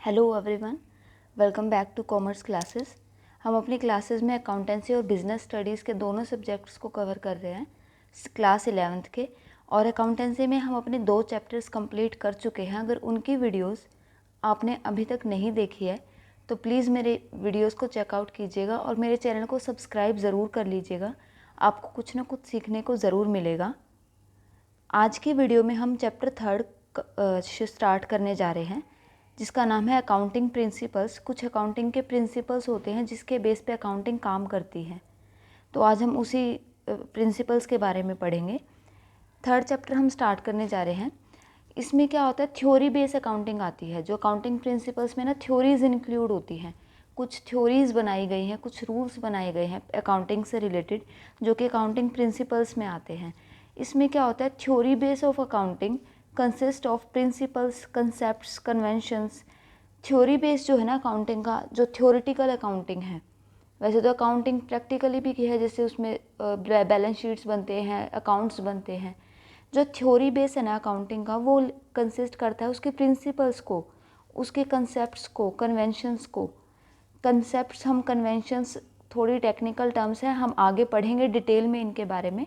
Hello everyone, welcome back to commerce classes. हम अपनी classes में अकाउंटेंसी और बिजनेस स्टडीज़ के दोनों सब्जेक्ट्स को कवर कर रहे हैं क्लास 11th के। और अकाउंटेंसी में हम अपने 2 चैप्टर्स कंप्लीट कर चुके हैं। अगर उनकी वीडियोस आपने अभी तक नहीं देखी है तो प्लीज़ मेरे वीडियोस को चेकआउट कीजिएगा और मेरे चैनल को सब्सक्राइब ज़रूर कर लीजिएगा। आपको कुछ ना कुछ सीखने को ज़रूर मिलेगा। आज की वीडियो में हम चैप्टर 3 स्टार्ट करने जा रहे हैं, जिसका नाम है अकाउंटिंग प्रिंसिपल्स। कुछ अकाउंटिंग के प्रिंसिपल्स होते हैं जिसके बेस पे अकाउंटिंग काम करती है। तो आज हम उसी प्रिंसिपल्स के बारे में पढ़ेंगे। 3rd चैप्टर हम स्टार्ट करने जा रहे हैं। इसमें क्या होता है, थ्योरी बेस अकाउंटिंग आती है। जो अकाउंटिंग प्रिंसिपल्स में ना थ्योरीज इंक्लूड होती हैं, कुछ थ्योरीज बनाई गई हैं, कुछ रूल्स बनाए गए हैं अकाउंटिंग से रिलेटेड, जो कि अकाउंटिंग प्रिंसिपल्स में आते हैं। इसमें क्या होता है, theory base of accounting consist of principles, concepts, conventions. Theory base जो है ना अकाउंटिंग का, जो थ्योरेटिकल अकाउंटिंग है, वैसे तो अकाउंटिंग प्रैक्टिकली भी की है, जैसे उसमें बैलेंस शीट्स बनते हैं, अकाउंट्स बनते हैं। जो थ्योरी बेस है ना अकाउंटिंग का, वो कंसिस्ट करता है उसके प्रिंसिपल्स को, उसके कंसेप्ट्स को, कन्वेंशंस को। कंसेप्ट्स, हम कन्वेंशंस थोड़ी टेक्निकल टर्म्स हैं, हम आगे पढ़ेंगे डिटेल में इनके बारे में।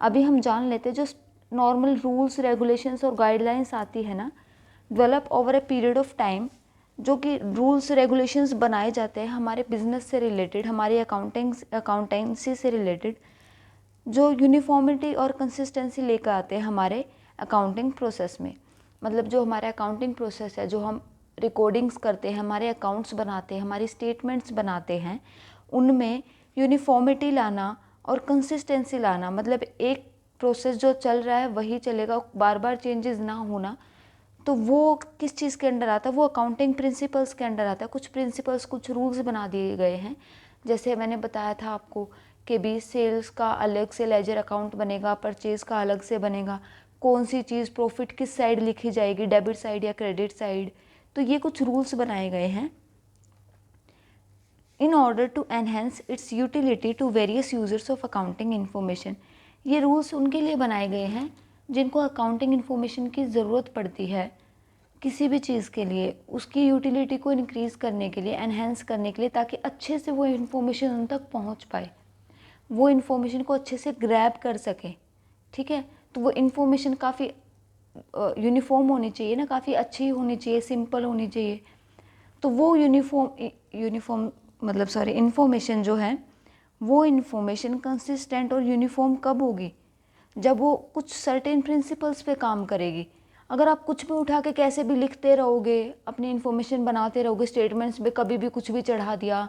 अभी हम जान लेते हैं जो नॉर्मल रूल्स, रेगुलेशंस और गाइडलाइंस आती है ना, develop over a period of time. जो कि रूल्स रेगुलेशंस बनाए जाते हैं हमारे बिजनेस से रिलेटेड, हमारी अकाउंटेंसी से रिलेटेड, जो यूनिफॉर्मिटी और कंसिस्टेंसी लेकर आते हैं हमारे अकाउंटिंग प्रोसेस में। मतलब जो हमारा अकाउंटिंग प्रोसेस है, जो हम रिकॉर्डिंग्स करते हैं, हमारे अकाउंट्स बनाते हैं, हमारी स्टेटमेंट्स बनाते हैं, उनमें यूनिफॉर्मिटी लाना और कंसिस्टेंसी लाना। मतलब एक प्रोसेस जो चल रहा है वही चलेगा, बार बार चेंजेस ना होना। तो वो किस चीज़ के अंडर आता है, वो अकाउंटिंग प्रिंसिपल्स के अंडर आता है। कुछ प्रिंसिपल्स, कुछ रूल्स बना दिए गए हैं। जैसे मैंने बताया था आपको कि भी सेल्स का अलग से लेजर अकाउंट बनेगा, परचेज़ का अलग से बनेगा, कौन सी चीज़ प्रॉफिट किस साइड लिखी जाएगी, डेबिट साइड या क्रेडिट साइड। तो ये कुछ रूल्स बनाए गए हैं in order to enhance its utility to various users of accounting information. ये रूल्स उनके लिए बनाए गए हैं जिनको अकाउंटिंग इन्फॉर्मेशन की ज़रूरत पड़ती है किसी भी चीज़ के लिए, उसकी यूटिलिटी को इंक्रीज़ करने के लिए, एनहेंस करने के लिए, ताकि अच्छे से वो इन्फॉर्मेशन उन तक पहुंच पाए, वो इन्फॉर्मेशन को अच्छे से ग्रैब कर सकें। ठीक है, तो वो इन्फॉर्मेशन काफ़ी यूनिफॉर्म होनी चाहिए ना, काफ़ी अच्छी होनी चाहिए, सिंपल होनी चाहिए। तो वो यूनिफॉर्म मतलब सॉरी इन्फॉर्मेशन जो है, वो इन्फॉर्मेशन कंसिस्टेंट और यूनिफॉर्म कब होगी, जब वो कुछ सर्टेन प्रिंसिपल्स पे काम करेगी। अगर आप कुछ भी उठा के कैसे भी लिखते रहोगे, अपनी इन्फॉर्मेशन बनाते रहोगे, स्टेटमेंट्स में कभी भी कुछ भी चढ़ा दिया,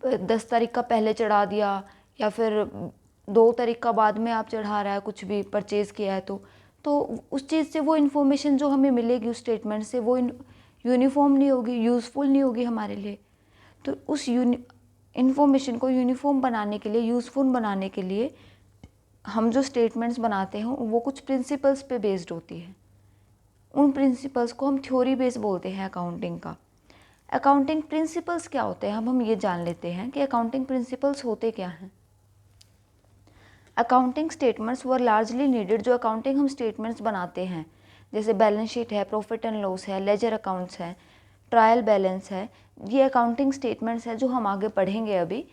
10 तारीख का पहले चढ़ा दिया, या फिर 2 तारीख का बाद में आप चढ़ा रहा है, कुछ भी परचेज़ किया है तो उस चीज़ से वो इन्फॉर्मेशन जो हमें मिलेगी उस स्टेटमेंट से, वो यूनिफॉर्म नहीं होगी, यूज़फुल नहीं होगी हमारे लिए। तो उस इन्फॉर्मेशन को यूनिफॉर्म बनाने के लिए, यूज़फुल बनाने के लिए हम जो स्टेटमेंट्स बनाते हैं वो कुछ प्रिंसिपल्स पे बेस्ड होती है। उन प्रिंसिपल्स को हम थ्योरी बेस बोलते हैं अकाउंटिंग का। अकाउंटिंग प्रिंसिपल्स क्या होते हैं, अब हम ये जान लेते हैं कि अकाउंटिंग प्रिंसिपल्स होते क्या हैं। अकाउंटिंग स्टेटमेंट्स वर लार्जली नीडेड। जो अकाउंटिंग हम स्टेटमेंट्स बनाते हैं, जैसे बैलेंस शीट है, प्रॉफिट एंड लॉस है, लेजर अकाउंट्स है, ट्रायल बैलेंस है, ये अकाउंटिंग स्टेटमेंट्स है जो हम आगे पढ़ेंगे अभी।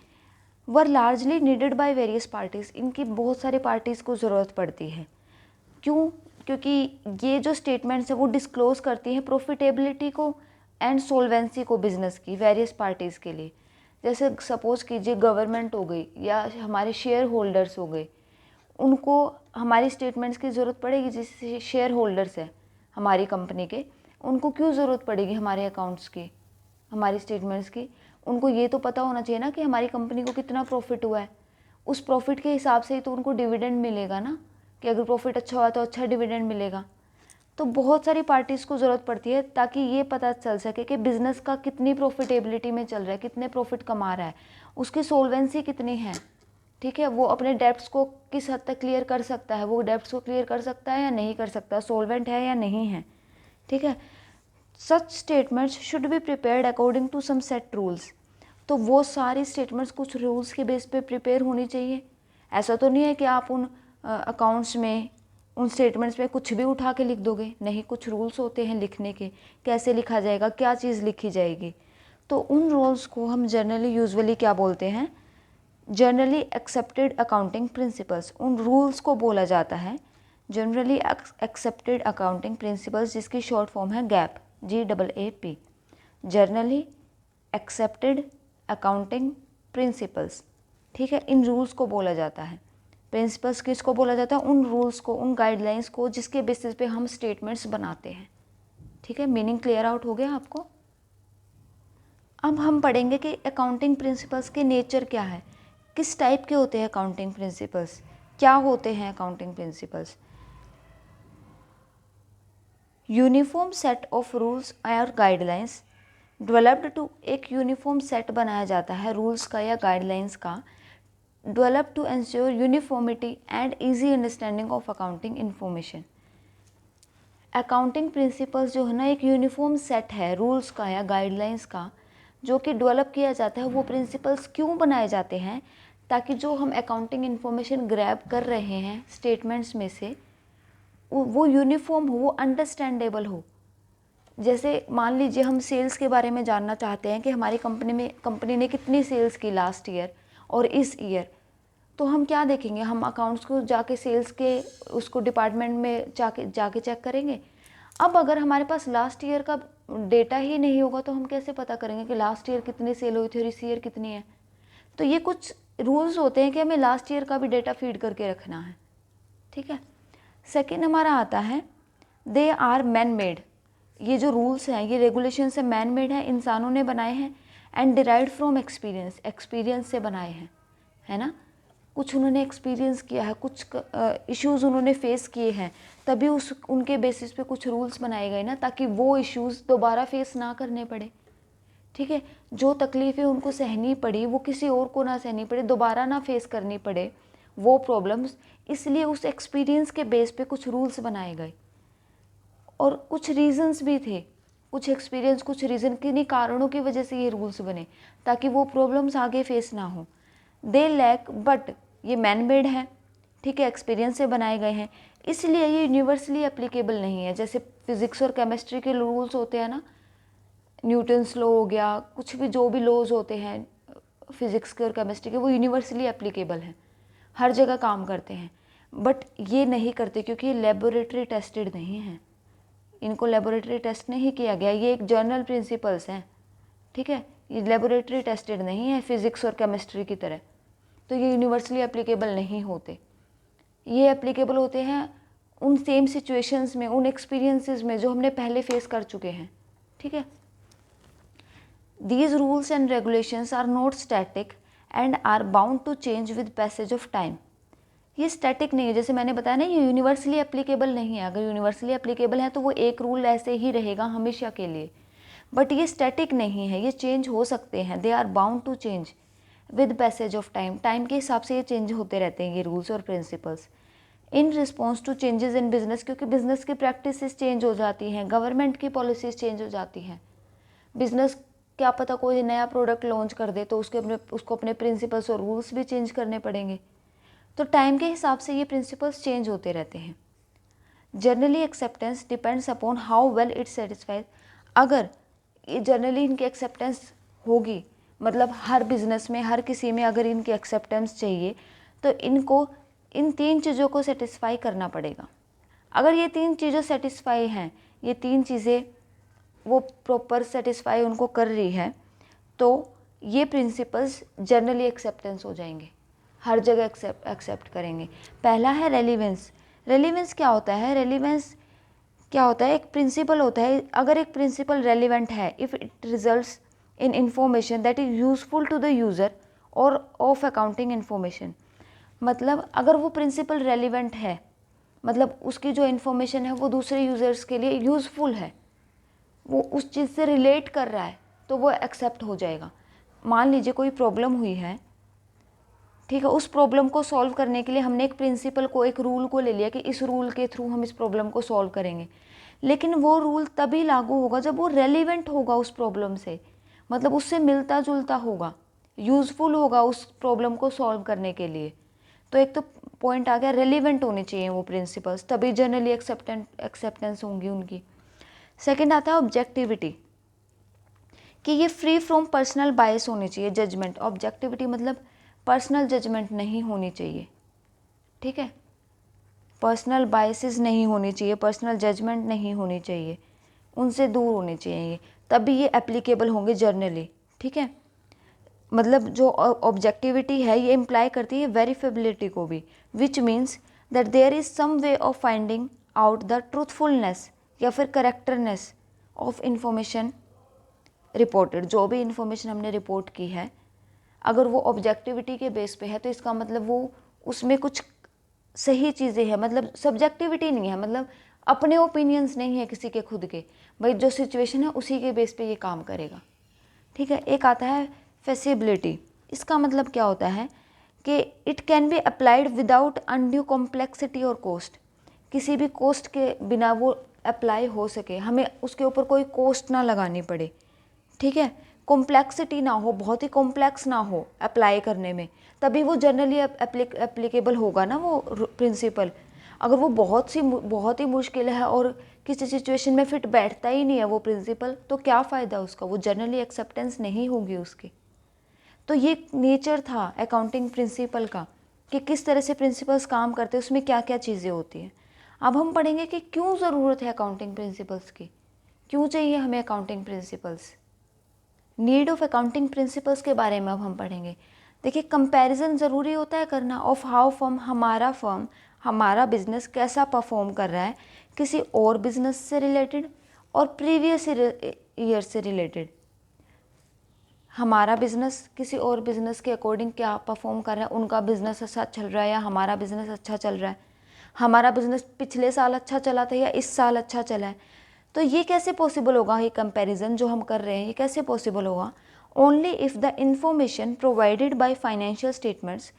Were largely needed by various parties. इनकी बहुत सारी पार्टीज़ को ज़रूरत पड़ती है। क्यों? क्योंकि ये जो स्टेटमेंट्स है वो डिस्क्लोज करती हैं प्रॉफिटेबिलिटी को एंड सोल्वेंसी को बिजनेस की, वेरियस पार्टीज़ के लिए। जैसे सपोज कीजिए गवर्नमेंट हो गई या हमारे शेयर होल्डर्स हो गए, उनको हमारी स्टेटमेंट्स की ज़रूरत पड़ेगी। जैसे शेयर होल्डर्स है हमारी कंपनी के, उनको क्यों ज़रूरत पड़ेगी हमारे अकाउंट्स की, हमारी स्टेटमेंट्स की? उनको ये तो पता होना चाहिए ना कि हमारी कंपनी को कितना प्रॉफिट हुआ है। उस प्रॉफिट के हिसाब से ही तो उनको डिविडेंड मिलेगा ना, कि अगर प्रॉफिट अच्छा हुआ तो अच्छा डिविडेंड मिलेगा। तो बहुत सारी पार्टीज़ को ज़रूरत पड़ती है ताकि ये पता चल सके कि बिज़नेस का कितनी प्रॉफिटेबिलिटी में चल रहा है, कितने प्रॉफिट कमा रहा है, उसकी सोल्वेंसी कितनी है। ठीक है, वो अपने डेब्ट्स को किस हद तक क्लियर कर सकता है, वो डेब्ट्स को क्लियर कर सकता है या नहीं कर सकता, सोल्वेंट है या नहीं है। ठीक है, such statements should be prepared according to some set rules. तो वो सारी स्टेटमेंट्स कुछ रूल्स के बेस पे प्रिपेयर होनी चाहिए। ऐसा तो नहीं है कि आप उन अकाउंट्स में उन स्टेटमेंट्स में कुछ भी उठा के लिख दोगे? नहीं, कुछ रूल्स होते हैं लिखने के, कैसे लिखा जाएगा, क्या चीज़ लिखी जाएगी। तो उन रूल्स को हम जनरली यूजुअली क्या बोलते हैं? Generally accepted accounting principles. उन रूल्स को बोला जाता है जनरली एक्सेप्टेड अकाउंटिंग प्रिंसिपल्स, जिसकी शॉर्ट फॉर्म है gap, GAAP। Generally accepted accounting principles, ठीक है, इन रूल्स को बोला जाता है। प्रिंसिपल्स किसको बोला जाता है? उन रूल्स को, उन गाइडलाइंस को जिसके बेसिस पे हम स्टेटमेंट्स बनाते हैं। ठीक है, मीनिंग क्लियर आउट हो गया आपको? अब हम पढ़ेंगे कि अकाउंटिंग प्रिंसिपल्स के नेचर क्या है, किस टाइप के होते हैं अकाउंटिंग प्रिंसिपल्स, क्या होते हैं accounting principles. Uniform set of rules और गाइडलाइंस डेवलप्ड टू, एक यूनिफॉर्म सेट बनाया जाता है रूल्स का या गाइडलाइंस का, develop to ensure uniformity and easy understanding of accounting information. Accounting principles जो है ना, एक यूनिफॉर्म सेट है रूल्स का या गाइडलाइंस का, जो कि डेवलप किया जाता है। वो प्रिंसिपल्स क्यों बनाए जाते हैं? ताकि जो हम अकाउंटिंग इन्फॉर्मेशन ग्रैब कर रहे हैं स्टेटमेंट्स में से, वो यूनिफॉर्म हो, वो अंडरस्टैंडेबल हो। जैसे मान लीजिए हम सेल्स के बारे में जानना चाहते हैं कि हमारी कंपनी ने कितनी सेल्स की लास्ट ईयर और इस ईयर, तो हम क्या देखेंगे? हम अकाउंट्स को जाके सेल्स के उसको डिपार्टमेंट में जाके चेक करेंगे। अब अगर हमारे पास लास्ट ईयर का डेटा ही नहीं होगा तो हम कैसे पता करेंगे कि लास्ट ईयर कितनी सेल हुई थी और इस ईयर कितनी है? तो ये कुछ रूल्स होते हैं कि हमें लास्ट ईयर का भी डेटा फीड करके रखना है। ठीक है। सेकेंड हमारा आता है दे आर मैन मेड। ये जो रूल्स हैं, ये रेगुलेशन से मैन मेड हैं, इंसानों ने बनाए हैं, and derived from experience, experience से बनाए हैं, है ना। कुछ उन्होंने एक्सपीरियंस किया है, कुछ इश्यूज़ उन्होंने फेस किए हैं, तभी उनके बेसिस पे कुछ रूल्स बनाए गए ना, ताकि वो इश्यूज़ दोबारा फेस ना करने पड़े। ठीक है, जो तकलीफ़ें उनको सहनी पड़ी वो किसी और को ना सहनी पड़े, दोबारा ना फेस करनी पड़े वो प्रॉब्लम्स, इसलिए उस एक्सपीरियंस के बेस पे कुछ रूल्स बनाए गए। और कुछ रीजंस भी थे, कुछ एक्सपीरियंस, कुछ रीज़न, किन्हीं कारणों की वजह से ये रूल्स बने, ताकि वो प्रॉब्लम्स आगे फेस ना हो। दे लैक, बट ये मैन मेड है, ठीक है, एक्सपीरियंस से बनाए गए हैं, इसलिए ये यूनिवर्सली एप्लीकेबल नहीं है। जैसे फिजिक्स और केमिस्ट्री के रूल्स होते हैं ना, न्यूटन्स लॉ हो गया, कुछ भी जो भी लॉज होते हैं फिजिक्स के और केमिस्ट्री के, वो यूनिवर्सली एप्लीकेबल हैं, हर जगह काम करते हैं। बट ये नहीं करते क्योंकि ये लेबोरेटरी टेस्टेड नहीं है, इनको लेबोरेटरी टेस्ट नहीं किया गया। ये एक जर्नल प्रिंसिपल्स हैं, ठीक है, ये लेबोरेटरी टेस्टेड नहीं है फिजिक्स और केमिस्ट्री की तरह, तो ये यूनिवर्सली एप्लीकेबल नहीं होते। ये एप्लीकेबल होते हैं उन सेम सिचुएशंस में, उन एक्सपीरियंसेस में जो हमने पहले फेस कर चुके हैं। ठीक है। These rules and regulations are not static and are bound to change with passage of time. ये स्टैटिक नहीं है, जैसे मैंने बताया ना, ये यूनिवर्सली एप्लीकेबल नहीं है। अगर यूनिवर्सली एप्लीकेबल है तो वो एक रूल ऐसे ही रहेगा हमेशा के लिए, बट ये स्टैटिक नहीं है, ये चेंज हो सकते हैं। They are bound to change with passage of time, time के हिसाब से ये चेंज होते रहते हैं ये रूल्स और principles. In response to changes in business, क्योंकि बिजनेस की प्रैक्टिसेस चेंज हो जाती हैं, गवर्नमेंट की पॉलिसीज चेंज हो जाती हैं। बिजनेस क्या पता कोई नया प्रोडक्ट लॉन्च कर दे तो उसको अपने प्रिंसिपल्स और रूल्स भी चेंज करने पड़ेंगे। तो टाइम के हिसाब से ये प्रिंसिपल्स चेंज होते रहते हैं। Generally acceptance depends upon how well it satisfies. अगर ये जनरली इनकी एक्सेप्टेंस होगी, मतलब हर बिजनेस में, हर किसी में अगर इनकी एक्सेप्टेंस चाहिए तो इनको इन तीन चीज़ों को सेटिस्फाई करना पड़ेगा। अगर ये तीन चीज़ें सेटिस्फाई हैं, ये तीन चीज़ें वो प्रॉपर सेटिस्फाई उनको कर रही है, तो ये प्रिंसिपल्स जनरली एक्सेप्टेंस हो जाएंगे, हर जगह एक्सेप्ट करेंगे। पहला है रेलिवेंस। रेलिवेंस क्या होता है? रेलिवेंस क्या होता है? एक प्रिंसिपल होता है, अगर एक प्रिंसिपल रेलिवेंट है, if it results in information that is useful to the user और ऑफ अकाउंटिंग इन्फॉर्मेशन। मतलब अगर वो प्रिंसिपल रेलिवेंट है, मतलब उसकी जो इन्फॉर्मेशन है वो दूसरे यूज़र्स के लिए यूज़फुल है, वो उस चीज़ से रिलेट कर रहा है, तो वो एक्सेप्ट हो जाएगा। मान लीजिए कोई प्रॉब्लम हुई है, ठीक है, उस प्रॉब्लम को सॉल्व करने के लिए हमने एक प्रिंसिपल को, एक रूल को ले लिया कि इस रूल के थ्रू हम इस प्रॉब्लम को सॉल्व करेंगे, लेकिन वो रूल तभी लागू होगा जब वो रेलिवेंट होगा उस प्रॉब्लम से, मतलब उससे मिलता जुलता होगा, यूज़फुल होगा उस प्रॉब्लम को सॉल्व करने के लिए। तो एक तो पॉइंट आ गया, रेलिवेंट होने चाहिए वो प्रिंसिपल्स, तभी जनरली एक्सेप्टेंस होंगी उनकी। सेकंड आता है ऑब्जेक्टिविटी, कि ये फ्री फ्रॉम पर्सनल बायस होनी चाहिए, जजमेंट। ऑब्जेक्टिविटी मतलब पर्सनल जजमेंट नहीं होनी चाहिए, ठीक है, पर्सनल बायसेस नहीं होनी चाहिए, पर्सनल जजमेंट नहीं होनी चाहिए, उनसे दूर होने चाहिए, तभी ये एप्लीकेबल होंगे जर्नली, ठीक है। मतलब जो ऑब्जेक्टिविटी है ये इम्प्लाई करती है वेरीफेबिलिटी को भी, which means that there is some way of finding out the truthfulness या फिर करेक्टरनेस ऑफ इंफॉर्मेशन रिपोर्टेड। जो भी इंफॉर्मेशन हमने रिपोर्ट की है, अगर वो ऑब्जेक्टिविटी के बेस पे है तो इसका मतलब वो उसमें कुछ सही चीज़ें हैं, मतलब सब्जेक्टिविटी नहीं है, मतलब अपने ओपिनियंस नहीं है किसी के खुद के, भाई जो सिचुएशन है उसी के बेस पे ये काम करेगा, ठीक है। एक आता है फेसिबिलिटी, इसका मतलब क्या होता है कि it can be applied without undue complexity और कॉस्ट, किसी भी कॉस्ट के बिना वो अप्लाई हो सके, हमें उसके ऊपर कोई कॉस्ट ना लगानी पड़े, ठीक है, कॉम्प्लेक्सिटी ना हो, बहुत ही कॉम्प्लेक्स ना हो अप्लाई करने में, तभी वो जनरली एप्लीकेबल होगा ना वो प्रिंसिपल। अगर वो बहुत ही मुश्किल है और किसी सिचुएशन में फिट बैठता ही नहीं है वो प्रिंसिपल, तो क्या फ़ायदा उसका, वो जनरली एक्सेप्टेंस नहीं होगी उसकी। तो ये नेचर था अकाउंटिंग प्रिंसिपल का, कि किस तरह से प्रिंसिपल्स काम करते हैं, उसमें क्या क्या चीज़ें होती हैं। अब हम पढ़ेंगे कि क्यों ज़रूरत है अकाउंटिंग प्रिंसिपल्स की, क्यों चाहिए हमें accounting principles. Need of accounting principles के बारे में अब हम पढ़ेंगे। देखिए, कंपैरिजन ज़रूरी होता है करना ऑफ हाउ फर्म हमारा बिजनेस कैसा परफॉर्म कर रहा है किसी और बिजनेस से रिलेटेड और प्रीवियस ईयर से रिलेटेड। हमारा बिजनेस किसी और बिजनेस के अकॉर्डिंग क्या परफॉर्म कर रहा है, उनका बिजनेस अच्छा चल रहा है या हमारा बिजनेस अच्छा चल रहा है, हमारा बिजनेस पिछले साल अच्छा चला था या इस साल अच्छा चला है। तो ये कैसे पॉसिबल होगा, ये कंपैरिजन जो हम कर रहे हैं ये कैसे पॉसिबल होगा, only if the information provided by financial statements,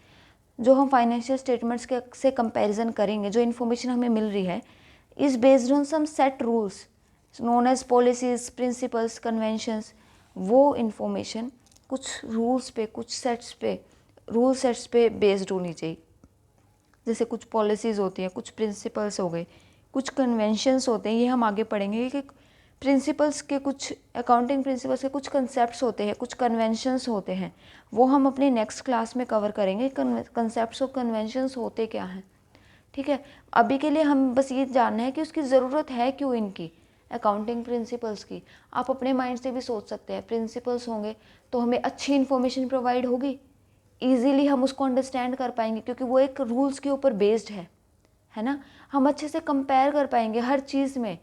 जो हम फाइनेंशियल स्टेटमेंट्स के से कंपैरिजन करेंगे, जो इन्फॉर्मेशन हमें मिल रही है, is based on some set rules known as policies principles conventions. वो इन्फॉर्मेशन कुछ रूल्स पे, कुछ सेट्स पे, रूल सेट्स पे बेस्ड होनी चाहिए। जैसे कुछ पॉलिसीज़ होती हैं, कुछ प्रिंसिपल्स हो गए, कुछ कन्वेंशंस होते हैं, ये हम आगे पढ़ेंगे कि प्रिंसिपल्स के कुछ, अकाउंटिंग प्रिंसिपल्स के कुछ कंसेप्ट्स होते हैं, कुछ कन्वेंशंस होते हैं, वो हम अपनी नेक्स्ट क्लास में कवर करेंगे। कंसेप्ट्स और कन्वेंशंस होते क्या हैं, ठीक है। अभी के लिए हम बस ये जानना है कि उसकी ज़रूरत है क्यों इनकी, अकाउंटिंग प्रिंसिपल्स की। आप अपने माइंड से भी सोच सकते हैं, प्रिंसिपल्स होंगे तो हमें अच्छी इन्फॉर्मेशन प्रोवाइड होगी, ईजीली हम उसको अंडरस्टैंड कर पाएंगे क्योंकि वो एक रूल्स के ऊपर बेस्ड है ना, हम अच्छे से कंपेयर कर पाएंगे हर चीज़ में।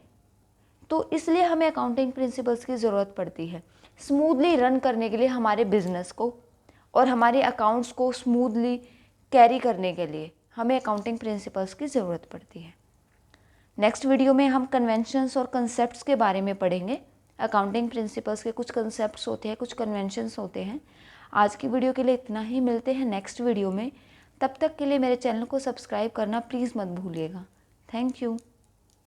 तो इसलिए हमें अकाउंटिंग प्रिंसिपल्स की ज़रूरत पड़ती है स्मूथली रन करने के लिए, हमारे बिजनेस को और हमारे अकाउंट्स को स्मूथली कैरी करने के लिए हमें अकाउंटिंग प्रिंसिपल्स की ज़रूरत पड़ती है। नेक्स्ट वीडियो में हम कन्वेंशंस और कंसेप्ट्स के बारे में पढ़ेंगे। अकाउंटिंग प्रिंसिपल्स के कुछ कंसेप्ट्स होते हैं, कुछ कन्वेंशंस होते हैं। आज की वीडियो के लिए इतना ही, मिलते हैं नेक्स्ट वीडियो में। तब तक के लिए मेरे चैनल को सब्सक्राइब करना प्लीज़ मत भूलिएगा। Thank you.